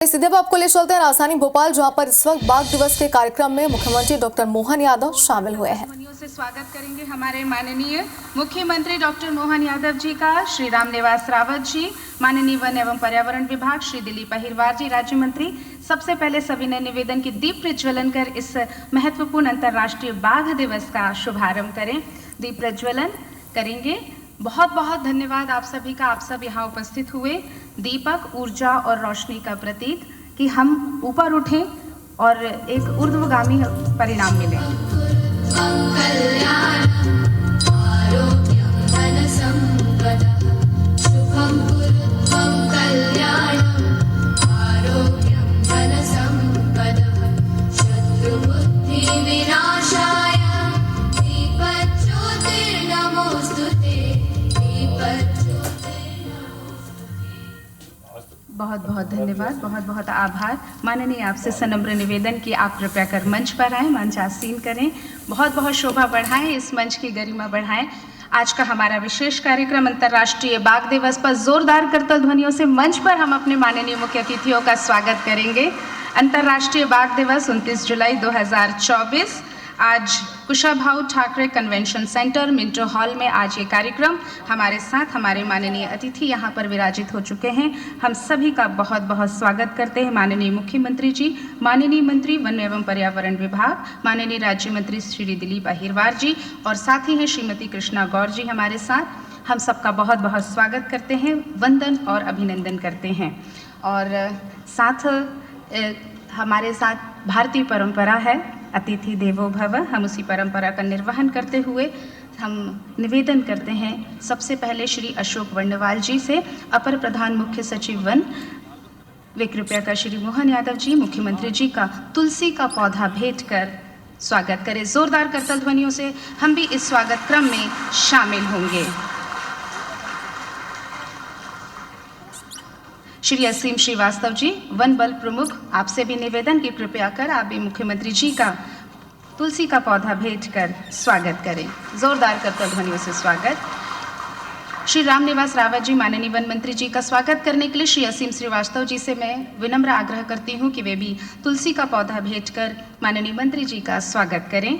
सीधे अब आपको ले चलते हैं राजधानी भोपाल, जहां पर इस वक्त बाघ दिवस के कार्यक्रम में मुख्यमंत्री डॉक्टर मोहन यादव शामिल हुए हैं। से स्वागत करेंगे हमारे माननीय मुख्यमंत्री डॉक्टर मोहन यादव जी का, श्री रामनिवास रावत जी, माननीय वन एवं पर्यावरण विभाग श्री दिलीप अहिरवार जी, राज्य मंत्री। सबसे पहले सविनय निवेदन की दीप प्रज्वलन कर इस महत्वपूर्ण अंतर्राष्ट्रीय बाघ दिवस का शुभारंभ करें। दीप प्रज्वलन करेंगे। बहुत बहुत धन्यवाद आप सभी का। आप सब यहाँ उपस्थित हुए। दीपक ऊर्जा और रोशनी का प्रतीक, कि हम ऊपर उठें और एक ऊर्ध्वगामी परिणाम मिले। बहुत बहुत धन्यवाद, बहुत बहुत आभार। माननीय आपसे सनम्र निवेदन कि आप कृपया कर मंच पर आएँ, मंच आसीन करें। बहुत बहुत शोभा बढ़ाएं, इस मंच की गरिमा बढ़ाएं। आज का हमारा विशेष कार्यक्रम अंतर्राष्ट्रीय बाघ दिवस पर जोरदार करतल ध्वनियों से मंच पर हम अपने माननीय मुख्य अतिथियों का स्वागत करेंगे। अंतर्राष्ट्रीय बाघ दिवस 29 जुलाई 2024 आज Kushabhau Thackeray convention centre Minto hall में आज ये कार्यक्रम। हमारे साथ हमारे माननीय अतिथि यहाँ पर विराजित हो चुके हैं। हम सभी का बहुत बहुत स्वागत करते हैं। माननीय मुख्यमंत्री जी, माननीय मंत्री वन एवं पर्यावरण विभाग, माननीय राज्य मंत्री श्री दिलीप अहिरवार जी, और साथ ही हैं श्रीमती कृष्णा गौर जी हमारे साथ। हम सबका बहुत बहुत स्वागत करते हैं, वंदन और अभिनंदन करते हैं। और साथ हमारे साथ भारतीय परंपरा है, अतिथि देवो भव। हम उसी परंपरा का निर्वहन करते हुए हम निवेदन करते हैं सबसे पहले श्री अशोक वर्णवाल जी से, अपर प्रधान मुख्य सचिव वन, वे कृपया कर श्री मोहन यादव जी मुख्यमंत्री जी का तुलसी का पौधा भेंट कर स्वागत करें। जोरदार करतल ध्वनियों से हम भी इस स्वागत क्रम में शामिल होंगे। श्री असीम श्रीवास्तव जी, वन बल प्रमुख, आपसे भी निवेदन कि कृपया कर आप भी मुख्यमंत्री जी का तुलसी का पौधा भेंट कर स्वागत करें। जोरदार करतल ध्वनियों से स्वागत। श्री रामनिवास रावत जी, माननीय वन मंत्री जी का स्वागत करने के लिए श्री असीम श्रीवास्तव जी से मैं विनम्र आग्रह करती हूं कि वे भी तुलसी का पौधा भेंट कर माननीय मंत्री जी का स्वागत करें।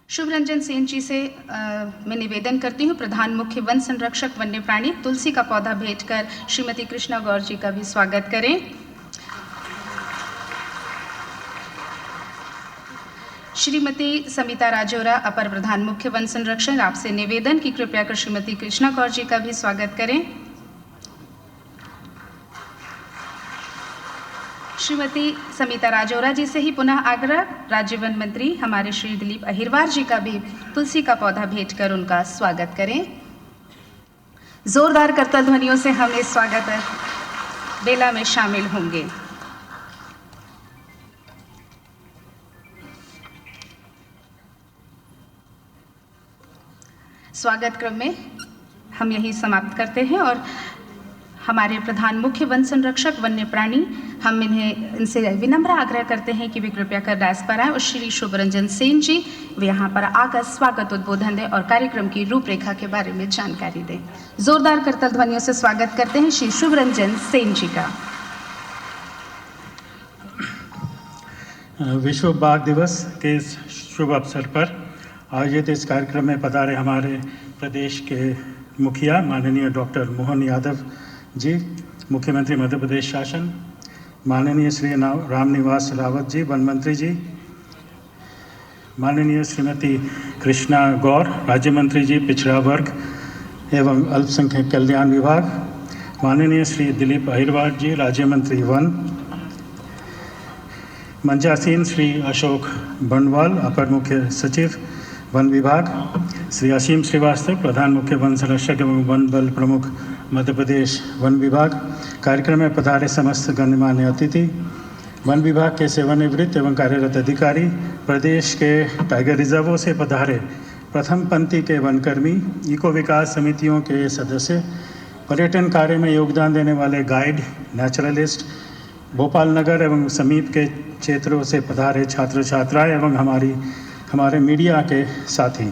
शुभरंजन सेन जी से मैं निवेदन करती हूँ, प्रधान मुख्य वन संरक्षक वन्य प्राणी, तुलसी का पौधा भेंट कर श्रीमती कृष्णा गौर जी का भी स्वागत करें। श्रीमती समिता राजौरा, अपर प्रधान मुख्य वन संरक्षक, आपसे निवेदन कि कृपया कर श्रीमती कृष्णा गौर जी का भी स्वागत करें। श्रीमती समिता राजौरा जी से ही पुनः आग्रह, राज्य वन मंत्री हमारे श्री दिलीप अहिरवार जी का भी तुलसी का पौधा भेंट कर उनका स्वागत करें। जोरदार करतल ध्वनियों से हम इस स्वागत बेला में शामिल होंगे। स्वागत क्रम में हम यही समाप्त करते हैं और हमारे प्रधान मुख्य वन संरक्षक वन्य प्राणी, हम इनसे विनम्र आग्रह करते हैं कि वे कृपया कर डायस पर आए और श्री शुभरंजन सेन जी वे यहाँ पर आकर स्वागत उद्बोधन दें और कार्यक्रम की रूपरेखा के बारे में जानकारी दें। जोरदार करतल ध्वनियों से स्वागत करते हैं श्री शुभरंजन सेन जी का। विश्व बाघ दिवस के इस शुभ अवसर पर आयोजित इस कार्यक्रम में पधारे हमारे प्रदेश के मुखिया माननीय डॉक्टर मोहन यादव जी, मुख्यमंत्री मध्य प्रदेश शासन, माननीय श्री रामनिवास रावत जी, वन मंत्री जी, माननीय श्रीमती कृष्णा गौर, राज्य मंत्री जी, पिछड़ा वर्ग एवं अल्पसंख्यक कल्याण विभाग, माननीय श्री दिलीप अहिरवार जी, राज्य मंत्री वन, मंचासीन श्री अशोक वर्णवाल, अपर मुख्य सचिव वन विभाग, श्री असीम श्रीवास्तव, प्रधान मुख्य वन संरक्षक एवं वन बल प्रमुख मध्य प्रदेश वन विभाग, कार्यक्रम में पधारे समस्त गणमान्य अतिथि, वन विभाग के सेवानिवृत्त एवं कार्यरत अधिकारी, प्रदेश के टाइगर रिजर्वों से पधारे प्रथम पंक्ति के वनकर्मी, इको विकास समितियों के सदस्य, पर्यटन कार्य में योगदान देने वाले गाइड, नेचुरलिस्ट, भोपाल नगर एवं समीप के क्षेत्रों से पधारे छात्र छात्राएं एवं हमारे मीडिया के साथी,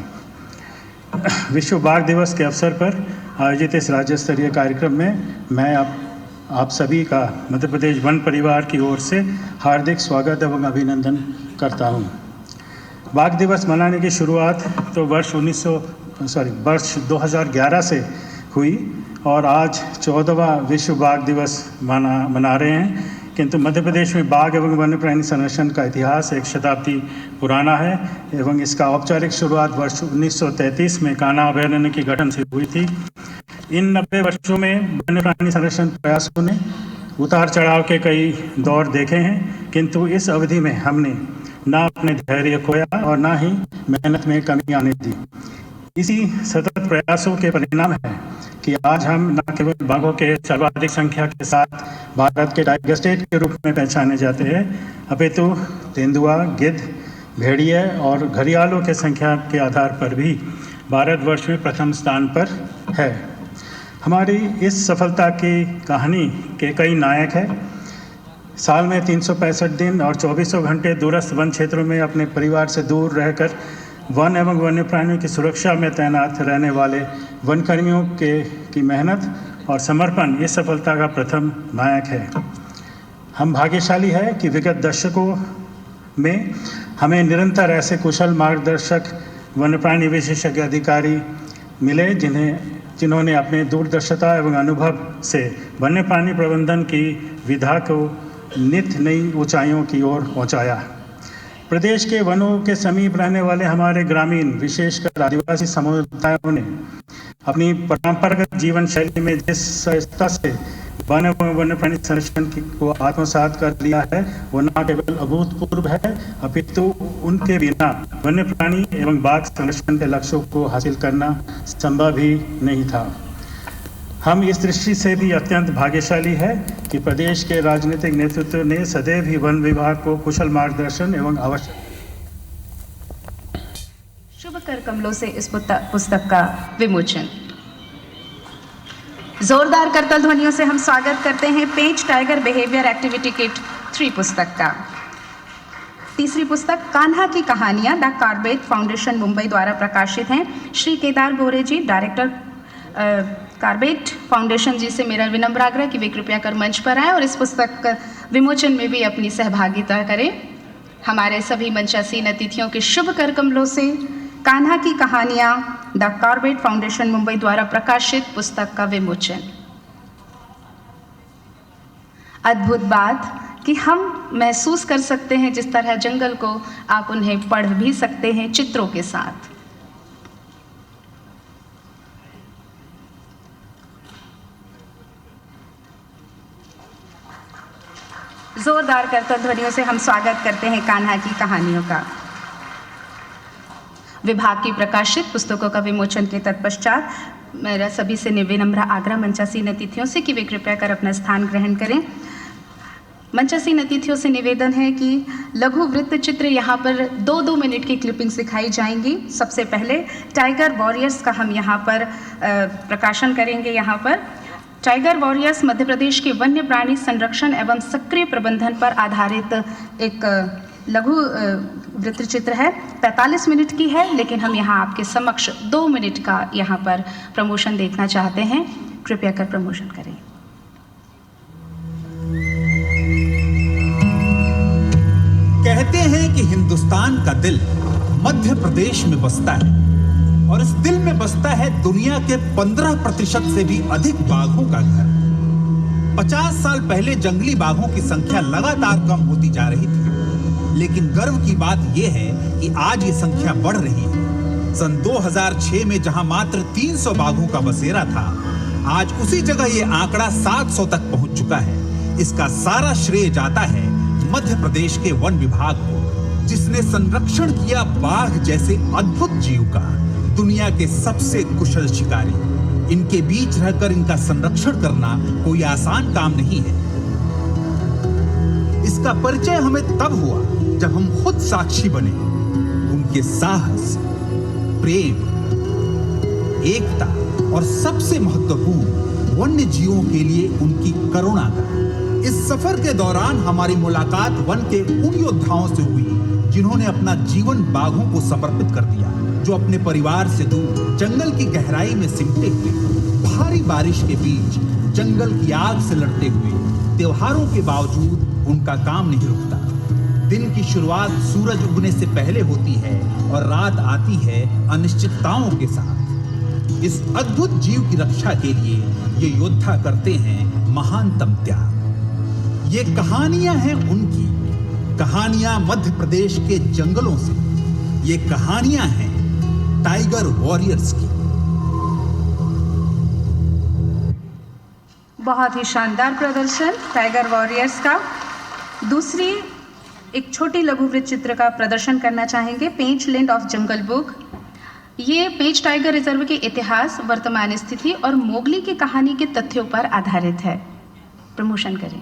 विश्व बाघ दिवस के अवसर पर आयोजित इस राज्य स्तरीय कार्यक्रम में मैं आप सभी का मध्य प्रदेश वन परिवार की ओर से हार्दिक स्वागत एवं अभिनंदन करता हूं। बाघ दिवस मनाने की शुरुआत तो वर्ष 2011 से हुई और आज 14वां विश्व बाघ दिवस मना रहे हैं, किंतु मध्य प्रदेश में बाघ एवं वन्य प्राणी संरक्षण का इतिहास एक शताब्दी पुराना है एवं इसका औपचारिक शुरुआत वर्ष 1933 में कान्हा अभयारण्य के गठन से हुई थी। इन 90 वर्षों में वन्य प्राणी संरक्षण प्रयासों ने उतार चढ़ाव के कई दौर देखे हैं, किंतु इस अवधि में हमने ना अपने धैर्य खोया और ना ही मेहनत में कमी आने दी। इसी सतत प्रयासों के परिणाम है कि आज हम न केवल बाघों के सर्वाधिक संख्या के साथ भारत के टाइगर स्टेट के रूप में पहचाने जाते हैं, अपितु तेंदुआ, गिद्ध, भेड़िए और घड़ियालों के संख्या के आधार पर भी भारतवर्ष में प्रथम स्थान पर है। हमारी इस सफलता की कहानी के कई नायक हैं। साल में 365 दिन और 24 घंटे दूरस्थ वन क्षेत्रों में अपने परिवार से दूर रहकर वन एवं वन्य प्राणियों की सुरक्षा में तैनात रहने वाले वनकर्मियों की मेहनत और समर्पण इस सफलता का प्रथम नायक है। हम भाग्यशाली है कि विगत दशकों में हमें निरंतर ऐसे कुशल मार्गदर्शक वन्य प्राणी विशेषज्ञ अधिकारी मिले जिन्होंने अपने दूरदर्शिता एवं अनुभव से वन्य प्राणी प्रबंधन की विधा को नित नई ऊंचाइयों की ओर पहुंचाया। प्रदेश के वनों के समीप रहने वाले हमारे ग्रामीण विशेषकर आदिवासी समुदायों ने अपनी परंपरागत जीवन शैली में जिस सहजता से वन एवं वन्य प्राणी संरक्षण को आत्मसात कर लिया है वो न केवल अभूतपूर्व है, अपितु उनके बिना वन्य प्राणी एवं बाघ संरक्षण के लक्ष्यों को हासिल करना संभव ही नहीं था। हम इस दृष्टि से भी अत्यंत भाग्यशाली है कि प्रदेश के राजनीतिक नेतृत्व ने सदैव ही वन विभाग को कुशल मार्गदर्शन एवं आवश्यक शुभ कर कमलों से इस पुस्तक का विमोचन। जोरदार करतल ध्वनियों से हम स्वागत करते हैं पेंच टाइगर बिहेवियर एक्टिविटी किट 3 पुस्तक का। तीसरी पुस्तक कान्हा की कहानियां द कार्बेट फाउंडेशन मुंबई द्वारा प्रकाशित हैं। श्री केदार गोरे जी, डायरेक्टर कार्बेट फाउंडेशन जी से मेरा विनम्र आग्रह कि वे कृपया कर मंच पर आए और इस पुस्तक विमोचन में भी अपनी सहभागिता करें। हमारे सभी मंचासीन अतिथियों के शुभ कर कमलों से कान्हा की कहानियां द कार्बेट फाउंडेशन मुंबई द्वारा प्रकाशित पुस्तक का विमोचन। अद्भुत बात कि हम महसूस कर सकते हैं जिस तरह जंगल को आप उन्हें पढ़ भी सकते हैं चित्रों के साथ। जोरदार करतल ध्वनियों से हम स्वागत करते हैं कान्हा की कहानियों का। विभाग की प्रकाशित पुस्तकों का विमोचन के तत्पश्चात मेरा सभी से विनम्र आग्रह मंचासीन अतिथियों से कि वे कृपया कर अपना स्थान ग्रहण करें। मंचासीन अतिथियों से निवेदन है कि लघु वृत्त चित्र यहाँ पर 2-2 मिनट की क्लिपिंग्स दिखाई जाएंगी। सबसे पहले टाइगर वॉरियर्स का हम यहाँ पर प्रकाशन करेंगे। यहाँ पर टाइगर वॉरियर्स मध्य प्रदेश के वन्य प्राणी संरक्षण एवं सक्रिय प्रबंधन पर आधारित एक लघु वृत्तचित्र है। 45 मिनट की है, लेकिन हम यहाँ आपके समक्ष 2 मिनट का यहाँ पर प्रमोशन देखना चाहते हैं। कृपया कर प्रमोशन करें। कहते हैं कि हिंदुस्तान का दिल मध्य प्रदेश में बसता है और इस दिल में बसता है दुनिया के 15% से भी अधिक बाघों का घर। 50 साल पहले जंगली बाघों की संख्या लगातार कम होती जा रही थी, लेकिन गर्व की बात यह है कि आज ये संख्या बढ़ रही है। सन 2006 में जहां मात्र 300 बाघों का बसेरा था, आज उसी जगह ये आंकड़ा 700 तक पहुंच चुका है। इसका सारा श्रेय जाता है मध्य प्रदेश के वन विभाग को, जिसने संरक्षण किया बाघ जैसे अद्भुत जीव का। दुनिया के सबसे कुशल शिकारी, इनके बीच रहकर इनका संरक्षण करना कोई आसान काम नहीं है। इसका परिचय हमें तब हुआ जब हम खुद साक्षी बने उनके साहस, प्रेम, एकता और सबसे महत्वपूर्ण वन्य जीवों के लिए उनकी करुणा का। इस सफर के दौरान हमारी मुलाकात वन के उन योद्धाओं से हुई जिन्होंने अपना जीवन बाघों को समर्पित कर दिया। जो अपने परिवार से दूर जंगल की गहराई में सिमटे हुए भारी बारिश के बीच जंगल की आग से लड़ते हुए त्योहारों के बावजूद उनका काम नहीं रुकता। दिन की शुरुआत सूरज उगने से पहले होती है और रात आती है अनिश्चितताओं के साथ। इस अद्भुत जीव की रक्षा के लिए ये योद्धा करते हैं महानतम त्याग। ये कहानियां हैं उनकी, कहानियां मध्य प्रदेश के जंगलों से। ये कहानियां हैं टाइगर वॉरियर्स की। बहुत ही शानदार प्रदर्शन टाइगर वॉरियर्स का। दूसरी एक छोटी लघु वृत्त चित्र का प्रदर्शन करना चाहेंगे, पेंच लैंड ऑफ जंगल बुक। ये पेंच टाइगर रिजर्व के इतिहास, वर्तमान स्थिति और मोगली की कहानी के तथ्यों पर आधारित है। प्रमोशन करें।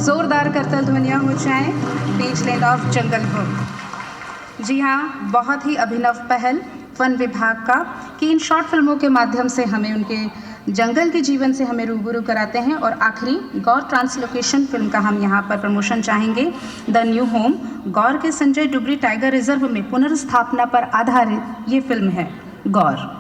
जोरदार करतल ध्वनियाँ हो जाएं पेंच लैंड ऑफ जंगल बुक। जी हाँ, बहुत ही अभिनव पहल वन विभाग का कि इन शॉर्ट फिल्मों के माध्यम से हमें उनके जंगल के जीवन से हमें रूबरू कराते हैं। और आखिरी गौर ट्रांसलोकेशन फिल्म का हम यहाँ पर प्रमोशन चाहेंगे। द न्यू होम, गौर के संजय डुबरी टाइगर रिजर्व में पुनर्स्थापना पर आधारित ये फिल्म है गौर।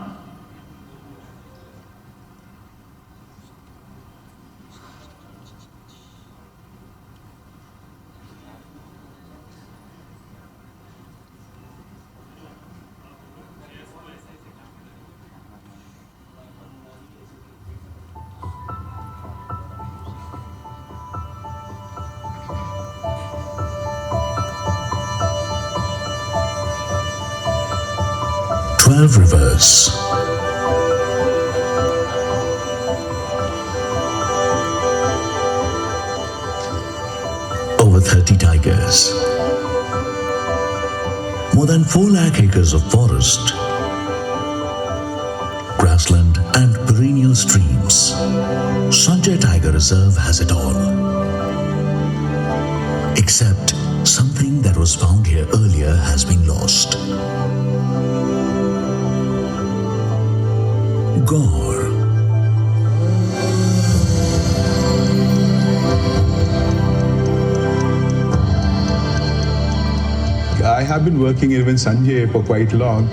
Rivers. Over 30 tigers. More than 4 lakh acres of forest, grassland and perennial streams. Sanjay Tiger Reserve has it all. Except something that was found here earlier has been lost. Gaur. I have been working here with Sanjay for quite long,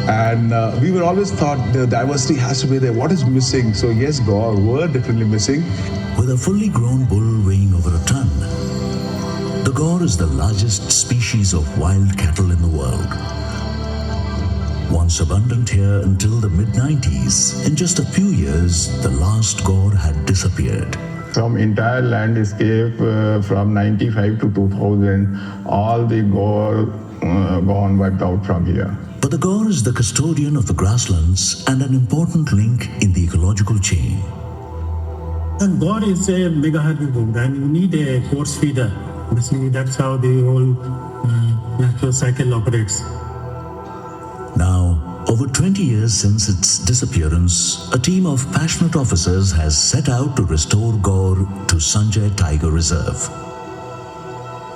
and we were always thought the diversity has to be there. What is missing? So yes, Gaur were definitely missing. With a fully grown bull weighing over a ton, the Gaur is the largest species of wild cattle in the world. Once abundant here until the mid-90s, in just a few years, the last Gaur had disappeared. From entire landscape, from 95 to 2000, all the Gaur gone wiped out from here. But the Gaur is the custodian of the grasslands and an important link in the ecological chain. And Gaur is a mega herbivore, and you need a force feeder. Basically, that's how the whole natural cycle operates. Now, over 20 years since its disappearance, a team of passionate officers has set out to restore Gaur to Sanjay Tiger Reserve.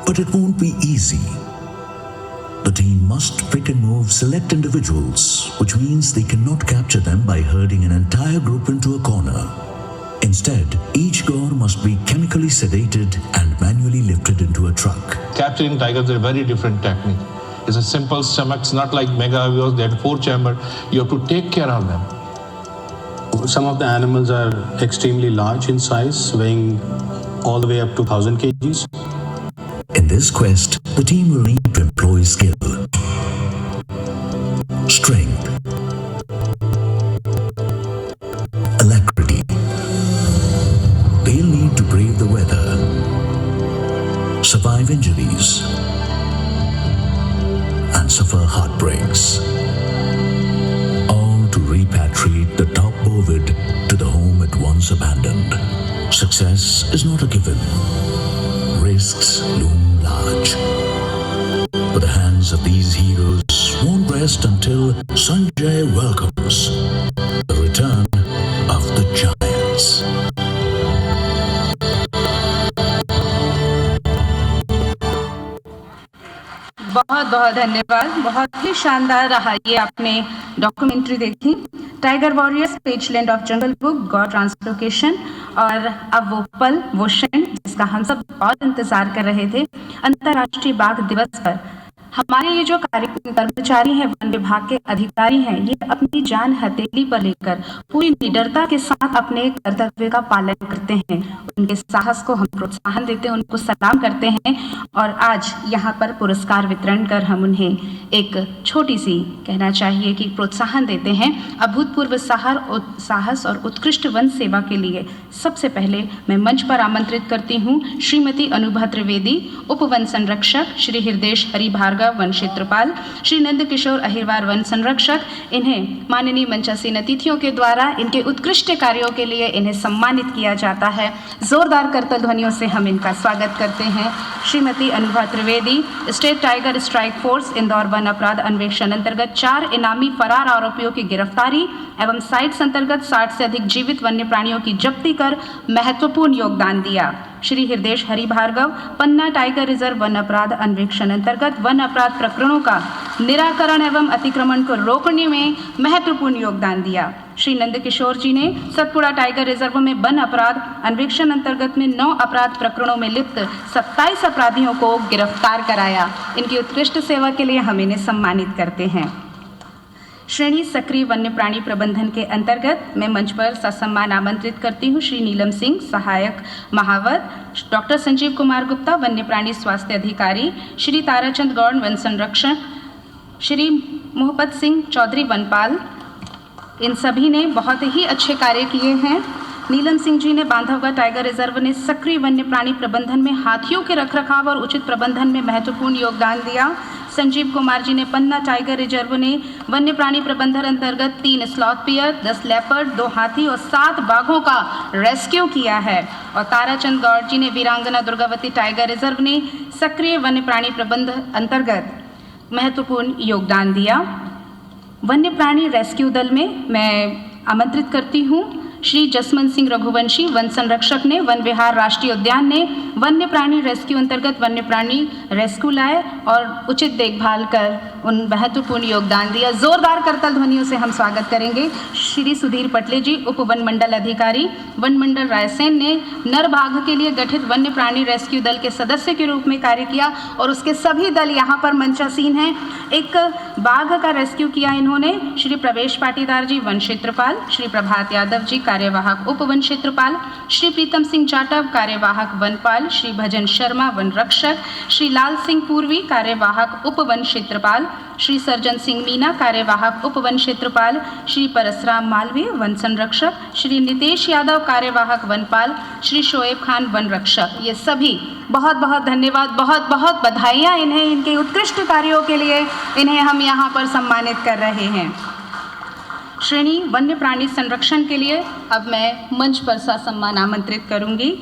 But it won't be easy. The team must pick and move select individuals, which means they cannot capture them by herding an entire group into a corner. Instead, each gaur must be chemically sedated and manually lifted into a truck. Capturing tigers is a very different technique. It's a simple stomach. It's not like mega avios. They have 4 chambers. You have to take care of them. Some of the animals are extremely large in size, weighing all the way up to 1,000 kgs. In this quest, the team will need to employ skill, strength, alacrity. They'll need to brave the weather, survive injuries, and suffer heartbreaks. All to repatriate the top bovid to the home it once abandoned. Success is not a given. Risks loom large. But the hands of these heroes won't rest until Sanjay welcomes the return of the giants. बहुत बहुत धन्यवाद। बहुत ही शानदार रहा ये आपने documentary देखी, tiger warriors pageland of jungle book, god translocation. और अब वो पल, वो क्षण जिसका हम सब बहुत इंतजार कर रहे थे, अंतर्राष्ट्रीय बाघ दिवस पर हमारे ये जो कर्मचारी हैं, वन विभाग के अधिकारी हैं, ये अपनी जान हथेली पर लेकर पूरी निडरता के साथ अपने कर्तव्य का पालन करते हैं। उनके साहस को हम प्रोत्साहन देते हैं, उनको सलाम करते हैं। और आज यहाँ पर पुरस्कार वितरण कर हम उन्हें एक छोटी सी, कहना चाहिए कि प्रोत्साहन देते हैं अभूतपूर्व साहस और उत्कृष्ट वन सेवा के लिए। सबसे पहले मैं मंच पर आमंत्रित करती हूँ श्रीमती अनुभा त्रिवेदी, उप वन संरक्षक, श्री हृदेश हरि भार्गव वन क्षेत्रपाल, श्री नंद किशोर अहिरवार वन संरक्षक। इन्हें माननीय मंचासीन अतिथियों के द्वारा इनके उत्कृष्ट कार्यों के लिए इन्हें सम्मानित किया जाता है। जोरदार करतल ध्वनियों से हम इनका स्वागत करते हैं। Shrimati Anubha Trivedi, state tiger strike force Indore one अपराध अन्वेषण अंतर्गत 4 इनामी फरार आरोपियों की गिरफ्तारी एवं साइट्स अंतर्गत 60 से अधिक जीवित वन्य प्राणियों की जब्ती कर महत्वपूर्ण योगदान दिया। श्री हृदेश हरि भार्गव, पन्ना टाइगर रिजर्व वन अपराध अन्वेषण अंतर्गत वन अपराध प्रकरणों का निराकरण एवं अतिक्रमण को रोकने में महत्वपूर्ण योगदान दिया। श्री नंद किशोर जी ने सतपुड़ा टाइगर रिजर्व में वन अपराध अन्वेषण अंतर्गत में 9 अपराध प्रकरणों में लिप्त 27 अपराधियों को गिरफ्तार कराया। इनकी उत्कृष्ट सेवा के लिए हम इन्हें सम्मानित करते हैं। श्रेणी सक्रिय वन्य प्राणी प्रबंधन के अंतर्गत मैं मंच पर ससम्मान आमंत्रित करती हूँ श्री नीलम सिंह, सहायक महावर, डॉक्टर संजीव कुमार गुप्ता, वन्य प्राणी स्वास्थ्य अधिकारी, श्री ताराचंद गौड़, वन संरक्षण, श्री मोहब्बत सिंह चौधरी, वनपाल। इन सभी ने बहुत ही अच्छे कार्य किए हैं। नीलम सिंह जी ने बांधवगढ़ टाइगर रिजर्व ने सक्रिय वन्य प्राणी प्रबंधन में हाथियों के रखरखाव और उचित प्रबंधन में महत्वपूर्ण योगदान दिया। संजीव कुमार जी ने पन्ना टाइगर रिजर्व ने वन्य प्राणी प्रबंधन अंतर्गत 3 स्लॉथ पियर, 10 लेपर्ड, 2 हाथी और 7 बाघों का रेस्क्यू किया है। और ताराचंद गौड़ जी ने वीरांगना दुर्गावती टाइगर रिजर्व ने सक्रिय वन्य प्राणी प्रबंधन अंतर्गत महत्वपूर्ण योगदान दिया। वन्य प्राणी रेस्क्यू दल में मैं आमंत्रित करती हूँ श्री जसवंत सिंह रघुवंशी, वन संरक्षक ने वन विहार राष्ट्रीय उद्यान ने वन्य प्राणी रेस्क्यू अंतर्गत वन्य प्राणी रेस्क्यू लाए और उचित देखभाल कर उन महत्वपूर्ण योगदान दिया। जोरदार करतल ध्वनियों से हम स्वागत करेंगे श्री सुधीर पटले जी, उप वन मंडल अधिकारी, वन मंडल रायसेन ने नर बाघ के लिए गठित वन्य प्राणी रेस्क्यू दल के सदस्य के रूप में कार्य किया और उसके सभी दल यहाँ पर मंचासीन हैं। एक बाघ का रेस्क्यू किया इन्होंने श्री प्रवेश पाटीदार जी, वन क्षेत्रपाल, श्री प्रभात यादव जी, कार्यवाहक उप वन क्षेत्रपाल, श्री प्रीतम सिंह जाटव, कार्यवाहक वनपाल, श्री भजन शर्मा, वन रक्षक, श्री लाल सिंह पूर्वी, कार्यवाहक उप वन क्षेत्रपाल, श्री सर्जन सिंह मीना, कार्यवाहक उप वन क्षेत्रपाल, श्री परसराम मालवीय, वन संरक्षक, श्री नितेश यादव, कार्यवाहक वनपाल, श्री शोएब खान, वन रक्षक। ये सभी बहुत बहुत धन्यवाद, बहुत बहुत बधाइयाँ इन्हें, इनके उत्कृष्ट कार्यों के लिए इन्हें हम यहाँ पर सम्मानित कर रहे हैं। श्रेणी वन्य प्राणी संरक्षण के लिए अब मैं मंच पर ससम्मान आमंत्रित करूंगी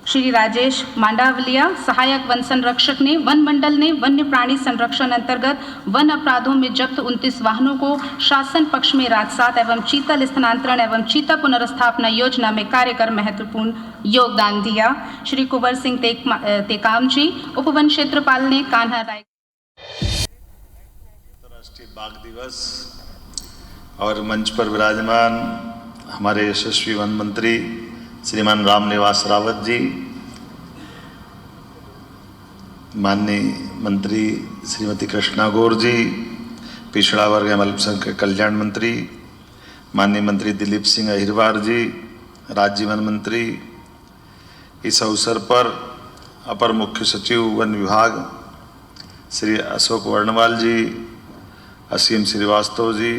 श्री राजेश मांडावलिया, सहायक वन संरक्षक ने वन मंडल ने वन्य प्राणी संरक्षण अंतर्गत वन अपराधों में जब्त 29 वाहनों को शासन पक्ष में राजसात एवं चीतल स्थानांतरण एवं चीता पुनर्स्थापना योजना में कार्य कर महत्वपूर्ण योगदान दिया। श्री कुंवर सिंह तेकाम जी, उप वन क्षेत्रपाल ने कान्हा राय। अंतर्राष्ट्रीय बाघ दिवस और मंच पर विराजमान हमारे यशस्वी वन मंत्री श्रीमान रामनिवास रावत जी, माननीय मंत्री श्रीमती कृष्णा गौर जी, पिछड़ा वर्ग एवं अल्पसंख्यक कल्याण मंत्री माननीय मंत्री दिलीप सिंह अहिरवार जी, राज्य वन मंत्री, इस अवसर पर अपर मुख्य सचिव वन विभाग श्री अशोक वर्णवाल जी, असीम श्रीवास्तव जी,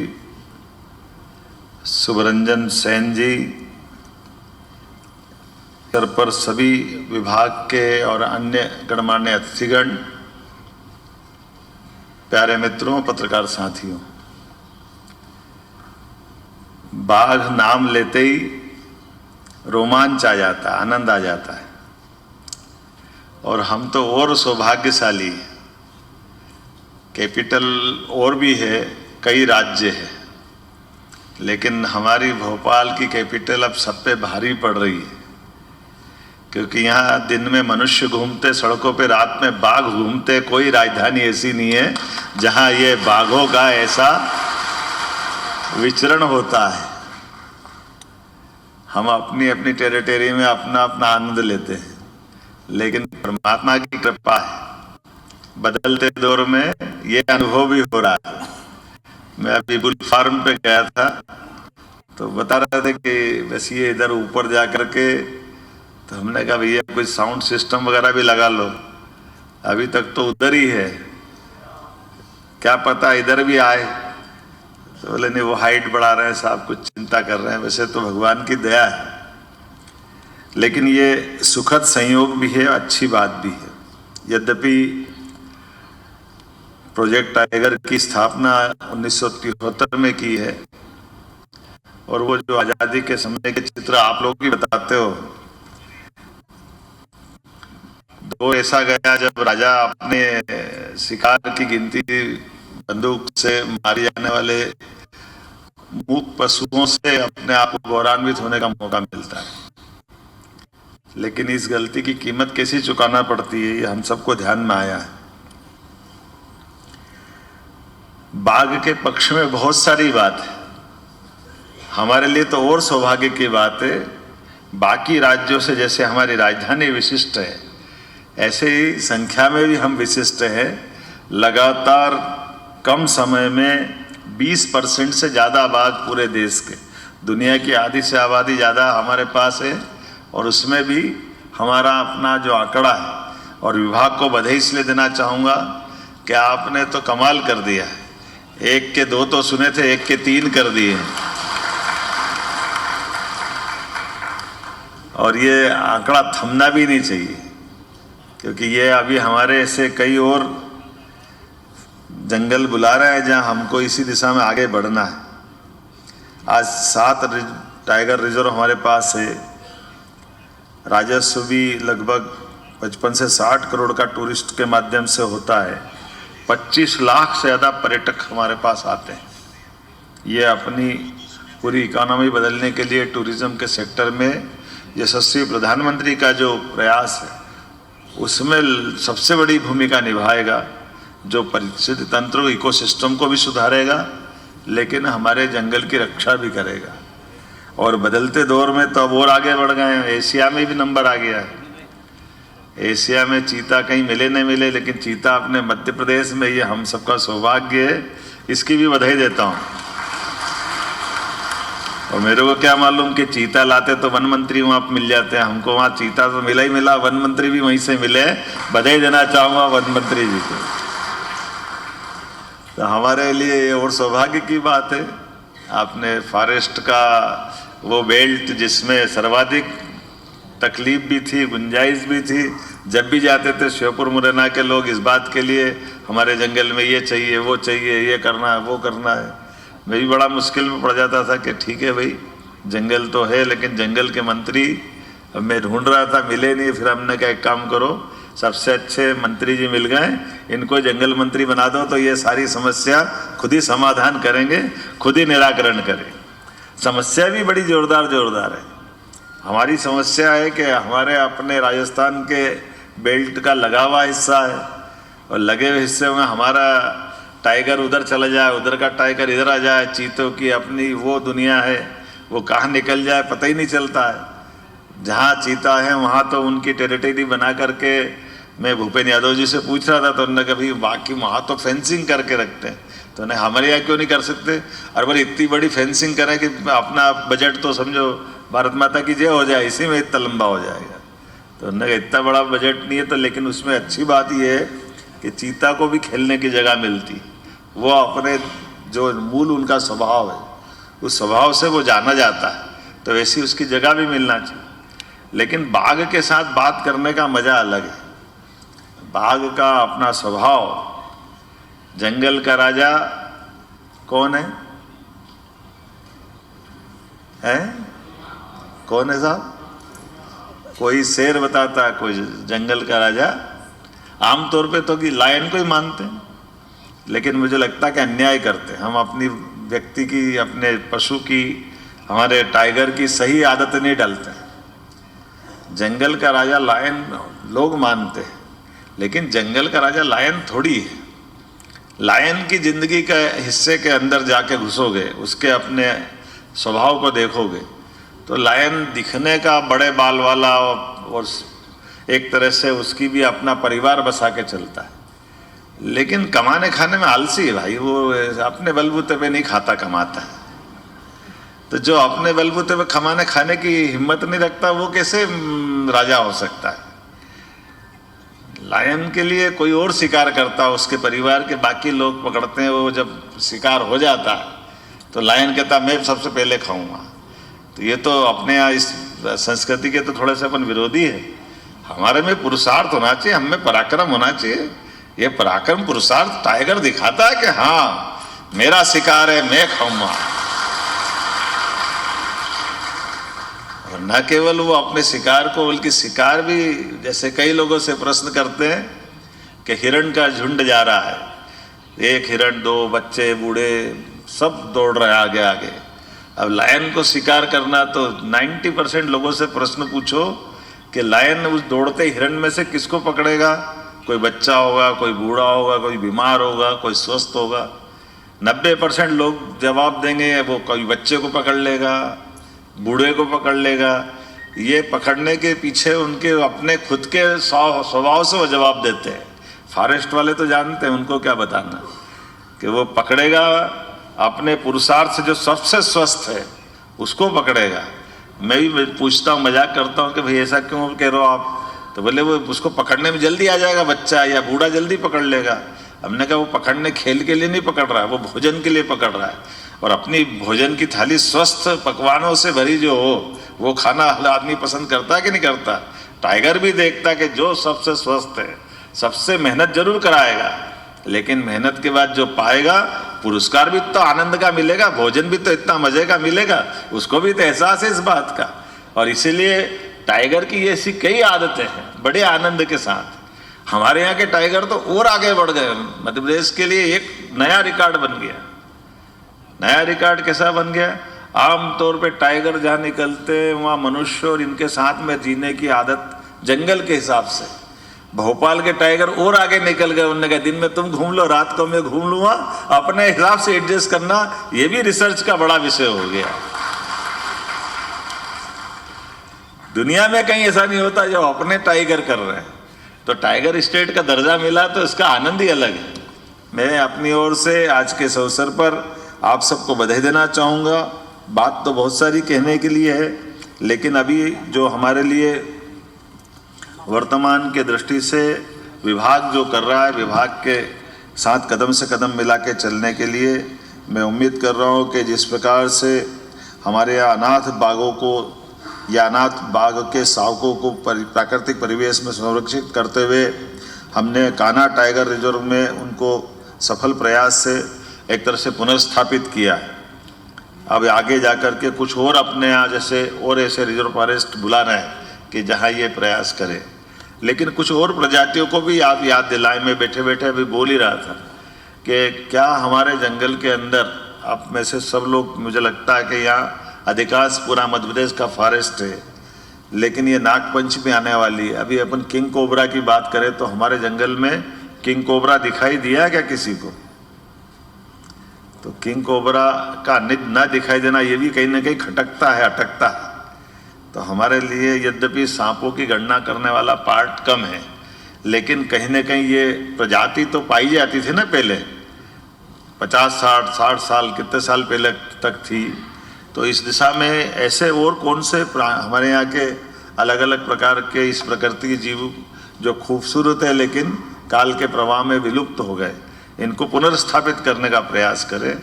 शुभरंजन सेन जी, पर सभी विभाग के और अन्य गणमान्य अतिथिगण, प्यारे मित्रों, पत्रकार साथियों, बाघ नाम लेते ही रोमांच आ जाता है, आनंद आ जाता है। और हम तो और सौभाग्यशाली हैं, कैपिटल और भी है, कई राज्य है, लेकिन हमारी भोपाल की कैपिटल अब सब पे भारी पड़ रही है, क्योंकि यहाँ दिन में मनुष्य घूमते, सड़कों पे रात में बाघ घूमते। कोई राजधानी ऐसी नहीं है जहाँ ये बाघों का ऐसा विचरण होता है। हम अपनी अपनी टेरिटरी में अपना अपना आनंद लेते हैं, लेकिन परमात्मा की कृपा है, बदलते दौर में ये अनुभव भी हो रहा है। मैं अभी बुल फार्म पे गया था तो बता रहे थे कि बस ये इधर ऊपर जा करके, तो हमने कहा भैया कोई साउंड सिस्टम वगैरह भी लगा लो, अभी तक तो उधर ही है, क्या पता इधर भी आए। तो बोले नहीं, वो हाइट बढ़ा रहे हैं साहब, कुछ चिंता कर रहे हैं। वैसे तो भगवान की दया है, लेकिन ये सुखद संयोग भी है, अच्छी बात भी है। यद्यपि प्रोजेक्ट टाइगर की स्थापना 1973 में की है, और वो जो आजादी के समय के चित्र आप लोग भी बताते हो, दो ऐसा गया जब राजा अपने शिकार की गिनती बंदूक से मारे जाने वाले मूक पशुओं से अपने आप को गौरवान्वित होने का मौका मिलता है, लेकिन इस गलती की कीमत कैसी चुकाना पड़ती है, ये हम सबको ध्यान में आया है। बाघ के पक्ष में बहुत सारी बात है, हमारे लिए तो और सौभाग्य की बात है। बाकी राज्यों से जैसे हमारी राजधानी विशिष्ट है, ऐसे ही संख्या में भी हम विशिष्ट हैं। लगातार कम समय में 20% से ज़्यादा बाघ पूरे देश के, दुनिया की आधी से आबादी ज़्यादा हमारे पास है, और उसमें भी हमारा अपना जो आंकड़ा है, और विभाग को बधाई इसलिए देना चाहूँगा कि आपने तो कमाल कर दिया है। 1 के 2 तो सुने थे, 1 के 3 कर दिए, और ये आंकड़ा थमना भी नहीं चाहिए, क्योंकि ये अभी हमारे ऐसे कई और जंगल बुला रहे हैं जहां हमको इसी दिशा में आगे बढ़ना है। आज 7 टाइगर रिजर्व हमारे पास है, राजस्व भी लगभग 55 से 60 करोड़ का टूरिस्ट के माध्यम से होता है। 25 लाख से ज़्यादा पर्यटक हमारे पास आते हैं। ये अपनी पूरी इकोनॉमी बदलने के लिए टूरिज्म के सेक्टर में यशस्वी प्रधानमंत्री का जो प्रयास है, उसमें सबसे बड़ी भूमिका निभाएगा, जो परिस्थिति तंत्र इकोसिस्टम को भी सुधारेगा, लेकिन हमारे जंगल की रक्षा भी करेगा। और बदलते दौर में तो अब और आगे बढ़ गए हैं, एशिया में भी नंबर आ गया है। एशिया में चीता कहीं मिले नहीं मिले, लेकिन चीता अपने मध्य प्रदेश में, ये हम सबका सौभाग्य है, इसकी भी बधाई देता हूँ। और मेरे को क्या मालूम कि चीता लाते तो वन मंत्री वहाँ मिल जाते हैं, हमको वहाँ चीता तो मिला ही मिला, वन मंत्री भी वहीं से मिले। बधाई देना चाहूँगा वन मंत्री जी को। तो हमारे लिए ये और सौभाग्य की बात है। आपने फॉरेस्ट का वो बेल्ट जिसमें सर्वाधिक तकलीफ भी थी, गुंजाइश भी थी, जब भी जाते थे श्योपुर मुरैना के लोग इस बात के लिए, हमारे जंगल में ये चाहिए, वो चाहिए, ये करना है, वो करना है। मैं भी बड़ा मुश्किल में पड़ जाता था कि ठीक है भाई, जंगल तो है, लेकिन जंगल के मंत्री मैं ढूंढ रहा था, मिले नहीं। फिर हमने कहा एक काम करो, सबसे अच्छे मंत्री जी मिल गए, इनको जंगल मंत्री बना दो, तो ये सारी समस्या खुद ही समाधान करेंगे, खुद ही निराकरण करें। समस्या भी बड़ी जोरदार है। हमारी समस्या है कि हमारे अपने राजस्थान के बेल्ट का लगा हुआ हिस्सा है, और लगे हुए हिस्से में हमारा टाइगर उधर चला जाए, उधर का टाइगर इधर आ जाए, चीतों की अपनी वो दुनिया है, वो कहाँ निकल जाए पता ही नहीं चलता है। जहाँ चीता है वहाँ तो उनकी टेरिटरी बना करके, मैं भूपेन्द्र यादव जी से पूछ रहा था तो उन्होंने कभी बाकी वहाँ तो फेंसिंग करके रखते हैं, तो उन्हें हमारे यहाँ क्यों नहीं कर सकते। और बोले इतनी बड़ी फेंसिंग करें कि अपना बजट तो समझो भारत माता की जय हो जाए, इसी में इतना लंबा हो जाएगा। तो उन्होंने कहा इतना बड़ा बजट नहीं है, तो लेकिन उसमें अच्छी बात यह है कि चीता को भी खेलने की जगह मिलती, वो अपने जो मूल उनका स्वभाव है उस स्वभाव से वो जाना जाता है, तो वैसी उसकी जगह भी मिलना चाहिए। लेकिन बाघ के साथ बात करने का मजा अलग है। बाघ का अपना स्वभाव, जंगल का राजा कौन है? कौन है साहब? कोई शेर बताता है, कोई जंगल का राजा। आमतौर पे तो कि लायन को ही मानते हैं, लेकिन मुझे लगता है कि अन्याय करते हैं हम। अपनी व्यक्ति की, अपने पशु की, हमारे टाइगर की सही आदत नहीं डालते। जंगल का राजा लायन लोग मानते हैं, लेकिन जंगल का राजा लायन थोड़ी है। लायन की जिंदगी के हिस्से के अंदर जाके घुसोगे, उसके अपने स्वभाव को देखोगे, तो लायन दिखने का बड़े बाल वाला और एक तरह से उसकी भी अपना परिवार बसा के चलता है, लेकिन कमाने खाने में आलसी है भाई। वो अपने बलबूते पे नहीं खाता, कमाता है। तो जो अपने बलबूते पे कमाने खाने की हिम्मत नहीं रखता, वो कैसे राजा हो सकता है। लायन के लिए कोई और शिकार करता, उसके परिवार के बाकी लोग पकड़ते हैं। वो जब शिकार हो जाता है तो लायन कहता मैं सबसे पहले खाऊंगा। तो ये तो अपने यहाँ इस संस्कृति के तो थोड़े से अपन विरोधी है। हमारे में पुरुषार्थ होना चाहिए, हम में पराक्रम होना चाहिए। ये पराक्रम पुरुषार्थ टाइगर दिखाता है कि हाँ मेरा शिकार है, मैं खाऊंगा। और न केवल वो अपने शिकार को, बल्कि शिकार भी, जैसे कई लोगों से प्रश्न करते हैं कि हिरण का झुंड जा रहा है, एक हिरण, दो बच्चे, बूढ़े सब दौड़ रहे हैं आगे आगे। अब लायन को शिकार करना, तो 90% लोगों से प्रश्न पूछो कि लायन उस दौड़ते हिरण में से किसको पकड़ेगा। कोई बच्चा होगा, कोई बूढ़ा होगा, कोई बीमार होगा, कोई स्वस्थ होगा। 90% लोग जवाब देंगे वो कोई बच्चे को पकड़ लेगा, बूढ़े को पकड़ लेगा। ये पकड़ने के पीछे उनके अपने खुद के स्वभाव से वो जवाब देते हैं। फॉरेस्ट वाले तो जानते हैं, उनको क्या बताना कि वो पकड़ेगा अपने पुरुषार्थ से जो सबसे स्वस्थ है उसको पकड़ेगा। मैं भी पूछता हूँ, मजाक करता हूँ कि भाई ऐसा क्यों कह रहे हो आप, तो बोले वो उसको पकड़ने में जल्दी आ जाएगा, बच्चा या बूढ़ा जल्दी पकड़ लेगा। हमने कहा वो पकड़ने खेल के लिए नहीं पकड़ रहा है, वो भोजन के लिए पकड़ रहा है। और अपनी भोजन की थाली स्वस्थ पकवानों से भरी जो हो वो खाना आदमी पसंद करता है कि नहीं करता। टाइगर भी देखता है कि जो सबसे स्वस्थ है, सबसे मेहनत जरूर कराएगा, लेकिन मेहनत के बाद जो पाएगा पुरस्कार भी तो आनंद का मिलेगा, भोजन भी तो इतना मजे का मिलेगा, उसको भी तो एहसास है इस बात का। और इसीलिए टाइगर की ऐसी कई आदतें हैं बड़े आनंद के साथ। हमारे यहाँ के टाइगर तो और आगे बढ़ गए। मध्य प्रदेश के लिए एक नया रिकॉर्ड बन गया। नया रिकॉर्ड कैसा बन गया? आमतौर पे टाइगर जहाँ निकलते हैं वहाँ मनुष्य और इनके साथ में जीने की आदत जंगल के हिसाब से। भोपाल के टाइगर और आगे निकल गए। उन्होंने कहा दिन में तुम घूम लो, रात को मैं घूम लूंगा, अपने हिसाब से एडजस्ट करना। ये भी रिसर्च का बड़ा विषय हो गया। दुनिया में कहीं ऐसा नहीं होता जो अपने टाइगर कर रहे हैं। तो टाइगर स्टेट का दर्जा मिला तो इसका आनंद ही अलग है। मैं अपनी ओर से आज के इस अवसर पर आप सबको बधाई देना चाहूँगा। बात तो बहुत सारी कहने के लिए है, लेकिन अभी जो हमारे लिए वर्तमान के दृष्टि से विभाग जो कर रहा है, विभाग के साथ कदम से कदम मिला के चलने के लिए मैं उम्मीद कर रहा हूँ कि जिस प्रकार से हमारे यहाँ अनाथ बाघों को या अनाथ बाघ के शावकों को प्राकृतिक परिवेश में संरक्षित करते हुए हमने कान्हा टाइगर रिजर्व में उनको सफल प्रयास से एक तरह से पुनर्स्थापित किया है। अब आगे जाकर के कुछ और अपने यहाँ जैसे और ऐसे रिजर्व फॉरेस्ट बुला रहे हैं कि जहाँ ये प्रयास करें, लेकिन कुछ और प्रजातियों को भी आप याद दिलाएं। मैं बैठे बैठे अभी बोल ही रहा था कि क्या हमारे जंगल के अंदर, आप में से सब लोग, मुझे लगता है कि यहाँ अधिकांश पूरा मध्य प्रदेश का फॉरेस्ट है, लेकिन ये नागपंचमी आने वाली है। अभी अपन किंग कोबरा की बात करें तो हमारे जंगल में किंग कोबरा दिखाई दिया क्या किसी को? तो किंग कोबरा का न दिखाई देना ये भी कहीं ना कहीं खटकता है, अटकता है। तो हमारे लिए यद्यपि सांपों की गणना करने वाला पार्ट कम है, लेकिन कहीं ना कहीं ये प्रजाति तो पाई जाती थी ना पहले, 50-60 साल कितने साल पहले तक थी। तो इस दिशा में ऐसे और कौन से हमारे यहाँ के अलग अलग प्रकार के इस प्रकृति के जीव जो खूबसूरत है लेकिन काल के प्रवाह में विलुप्त हो गए, इनको पुनर्स्थापित करने का प्रयास करें।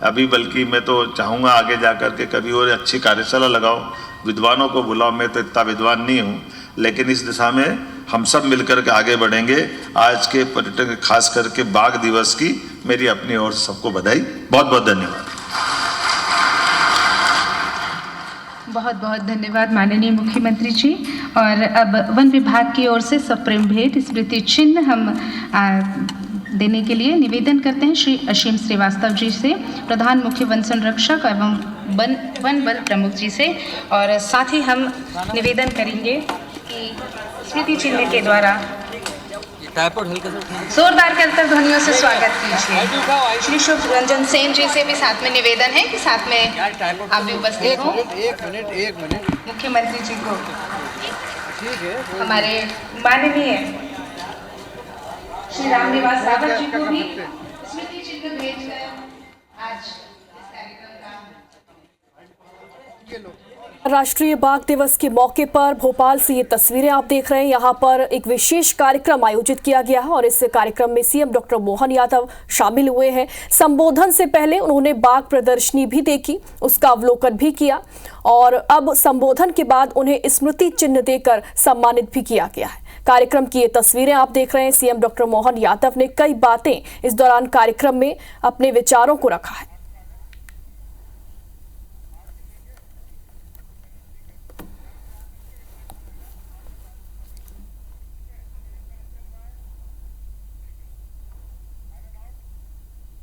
अभी बल्कि मैं तो चाहूँगा आगे जा कर के कभी और अच्छी कार्यशाला लगाओ, विद्वानों को बुलाओ। मैं तो इतना विद्वान नहीं हूँ, लेकिन इस दिशा में हम सब मिलकर के आगे बढ़ेंगे। आज के पर्यटन खास करके बाघ दिवस की मेरी अपनी ओर से सबको बधाई। बहुत बहुत धन्यवाद। बहुत बहुत धन्यवाद माननीय मुख्यमंत्री जी। और अब वन विभाग की ओर से सप्रेम भेंट स्मृति चिन्ह हम देने के लिए निवेदन करते हैं श्री असीम श्रीवास्तव जी से, प्रधान मुख्य वन संरक्षक एवं वन बल प्रमुख जी से। और साथ ही हम निवेदन करेंगे कि स्मृति चिन्ह के द्वारा जोरदार करतर ध्वनियों से स्वागत कीजिए। श्री शुभ रंजन सेन जी से भी साथ में निवेदन है कि साथ में आप भी उपस्थित हो। एक मिनट मुख्यमंत्री जी को हमारे माननीय श्री रामनिवास रावत जी को भी स्मृति चिन्ह भेजकर आज इस कार्यक्रम का राष्ट्रीय बाघ दिवस के मौके पर भोपाल से ये तस्वीरें आप देख रहे हैं। यहाँ पर एक विशेष कार्यक्रम आयोजित किया गया है और इस कार्यक्रम में सीएम डॉक्टर मोहन यादव शामिल हुए हैं। संबोधन से पहले उन्होंने बाघ प्रदर्शनी भी देखी, उसका अवलोकन भी किया और अब संबोधन के बाद उन्हें स्मृति चिन्ह देकर सम्मानित भी किया गया है। कार्यक्रम की ये तस्वीरें आप देख रहे हैं। सीएम डॉक्टर मोहन यादव ने कई बातें इस दौरान कार्यक्रम में अपने विचारों को रखा है।